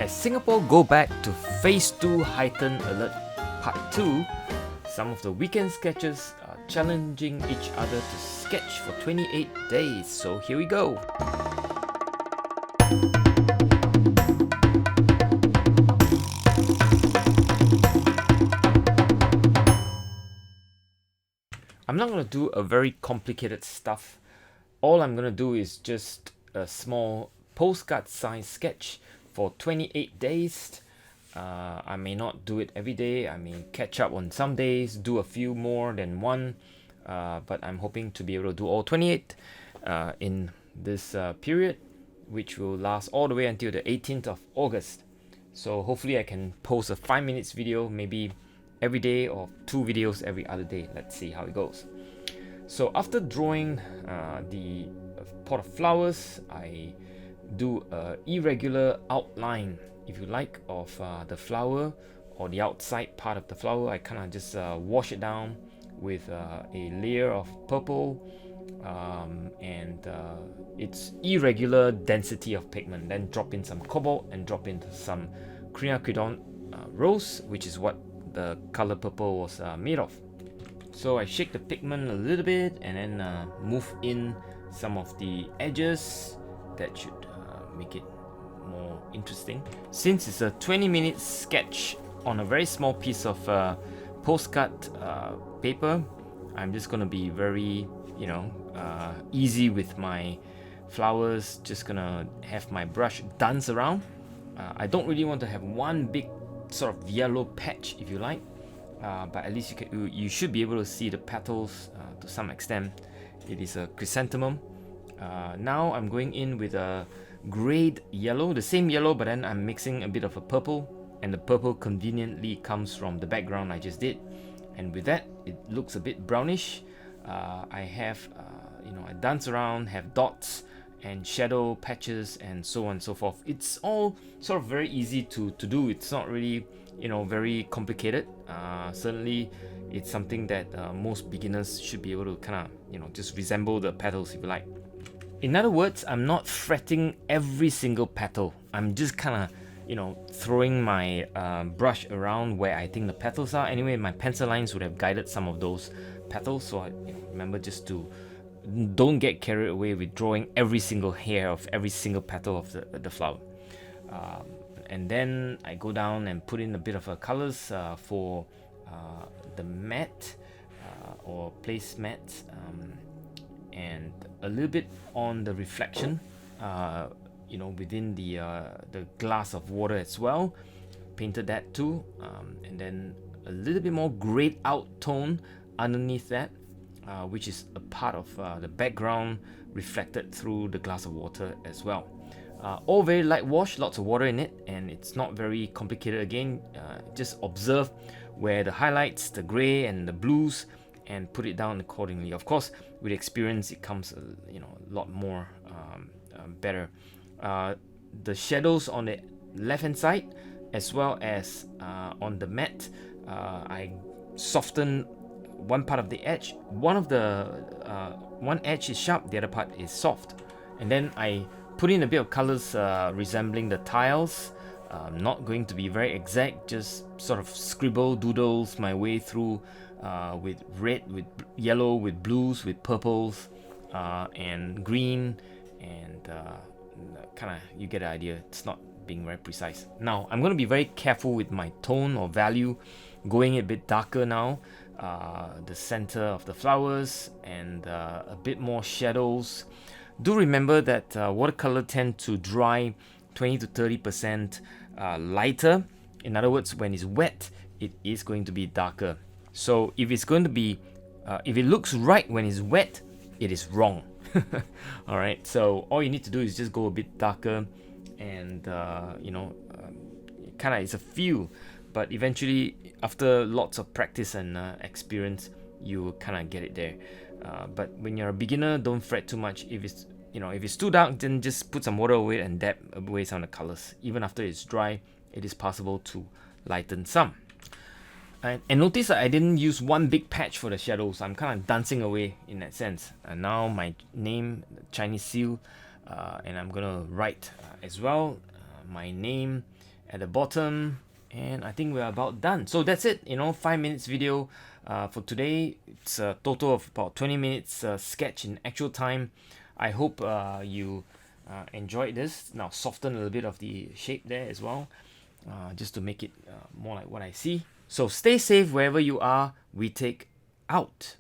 As Singapore go back to Phase 2 Heightened Alert Part 2, some of the weekend sketches are challenging each other to sketch for 28 days. So here we go. I'm not going to do a very complicated stuff. All I'm going to do is just a small postcard size sketch for 28 days. I may not do it every day. I may catch up on some days, do a few more than one. But I'm hoping to be able to do all 28 in this period, which will last all the way until the 18th of August. So hopefully I can post a 5 minutes video, maybe every day, or 2 videos every other day. Let's see how it goes. So after drawing the pot of flowers, I do a irregular outline, if you like, of the flower or the outside part of the flower. I kind of just wash it down with a layer of purple and its irregular density of pigment. Then drop in some cobalt and drop in some quinacridone rose, which is what the color purple was made of. So I shake the pigment a little bit and then move in some of the edges. That should make it more interesting. Since it's a 20-minute sketch on a very small piece of postcard paper, I'm just going to be very, easy with my flowers. Just gonna have my brush dance around. I don't really want to have one big sort of yellow patch, if you like, but at least you should be able to see the petals to some extent. It is a chrysanthemum. Now I'm going in with a grayed yellow, the same yellow, but then I'm mixing a bit of a purple, and the purple conveniently comes from the background I just did. And with that, it looks a bit brownish. I have, I dance around, have dots and shadow patches and so on and so forth. It's all sort of very easy to do. It's not really, very complicated. Certainly, it's something that most beginners should be able to kind of, just resemble the petals, if you like. In other words, I'm not fretting every single petal. I'm just kind of, throwing my brush around where I think the petals are. Anyway, my pencil lines would have guided some of those petals. So I remember just to don't get carried away with drawing every single hair of every single petal of the flower. And then I go down and put in a bit of colors for the matte or place matte, and a little bit on the reflection, within the glass of water as well. Painted that too, and then a little bit more grayed out tone underneath that, which is a part of the background reflected through the glass of water as well. All very light wash, lots of water in it, and it's not very complicated. Again, just observe where the highlights, the gray and the blues, and put it down accordingly. Of course, with experience, it comes a lot more better. The shadows on the left hand side, as well as on the matte, I soften one part of the edge. One edge is sharp, the other part is soft, and then I put in a bit of colors resembling the tiles. Not going to be very exact, just sort of doodles my way through with red, with yellow, with blues, with purples, and green, and kind of, you get the idea. It's not being very precise. Now I'm going to be very careful with my tone or value, going a bit darker now, the center of the flowers, and a bit more shadows. Do remember that watercolor tend to dry 20 to 30% lighter. In other words, when it's wet, it is going to be darker. So if it's going to be, if it looks right when it's wet, it is wrong. All right. So all you need to do is just go a bit darker, and kind of, it's a feel, but eventually, after lots of practice and experience, you kind of get it there. But when you're a beginner, don't fret too much. If it's too dark, then just put some water away and dab away some of the colors. Even after it's dry, it is possible to lighten some. And notice that I didn't use one big patch for the shadows. I'm kind of dancing away in that sense. And now my name, Chinese seal, and I'm gonna write as well my name at the bottom, and I think we're about done. So that's it, 5 minutes video for today. It's a total of about 20 minutes sketch in actual time. I hope you enjoyed this. Now soften a little bit of the shape there as well, just to make it more like what I see. So stay safe wherever you are. We take out.